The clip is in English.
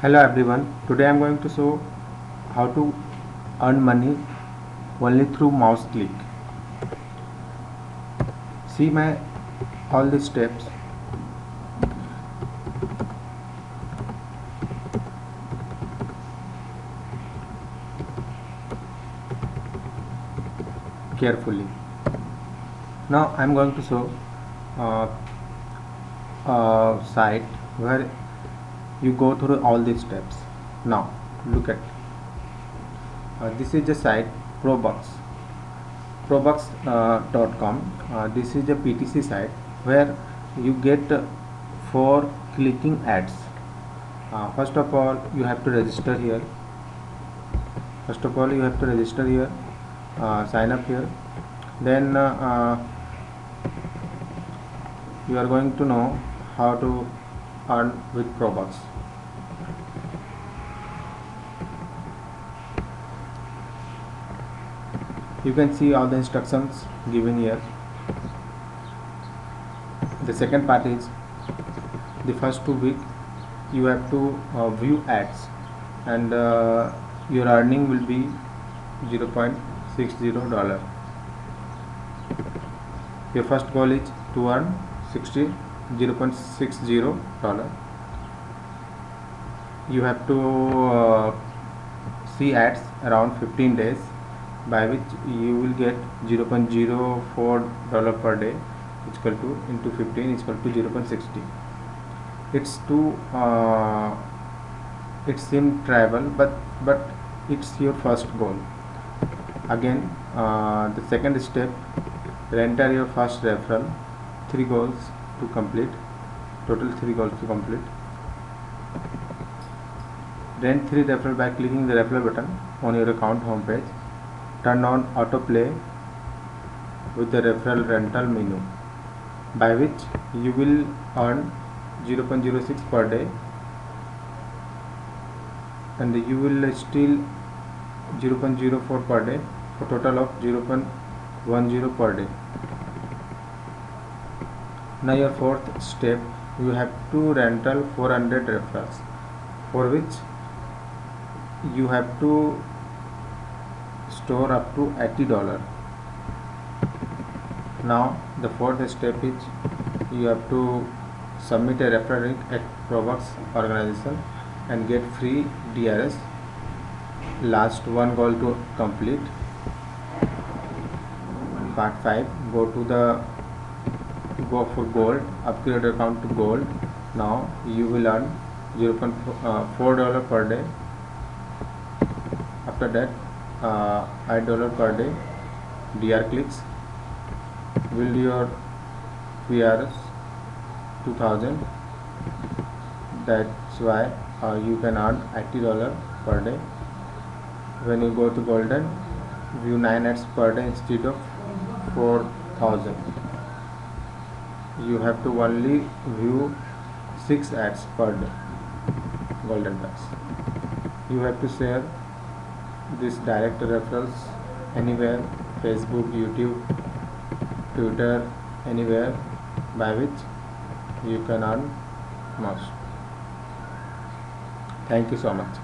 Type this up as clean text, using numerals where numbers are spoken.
Hello everyone, today I am going to show how to earn money only through mouse click. See my all the steps. Carefully. Now I am going to show uh, a site where you go through all these steps. Now look at this is the site Probux. Probux.com. This is a PTC site where you get for clicking ads. First of all, you have to register here. Sign up here. Then you are going to know how to earn with Probux. You can see all the instructions given here. The second part is the first 2 weeks you have to view ads, and your earning will be $0.60. Your first goal is to earn $0.60. You have to see ads around 15 days, by which you will get $0.04 per day, is equal to into 15 is equal to 0.60. It's too it seems travel, but it's your first goal. Again, the second step, enter your first referral. 3 goals to complete, total 3 goals to complete. Then 3 referral by clicking the referral button on your account homepage. Turn on autoplay with the referral rental menu, by which you will earn 0.06 per day, and you will steal 0.04 per day, for total of 0.10 per day. Now your fourth step, you have to rental 400 referrals, for which you have to store up to $80. Now the fourth step is you have to submit a referral link at Probux organization and get free DRS. Last one goal to complete. Part 5, go for gold, upgrade your account to gold. Now you will earn $0.4 per day. After that, $8 per day DR clicks. Build your PRs 2000. That's why you can earn $80 per day. When you go to golden, view 9 ads per day instead of 4000. You have to only view 6 ads per day. Golden pass. You have to share this direct referrals anywhere, Facebook, YouTube, Twitter, anywhere, by which you can earn most. Thank you so much.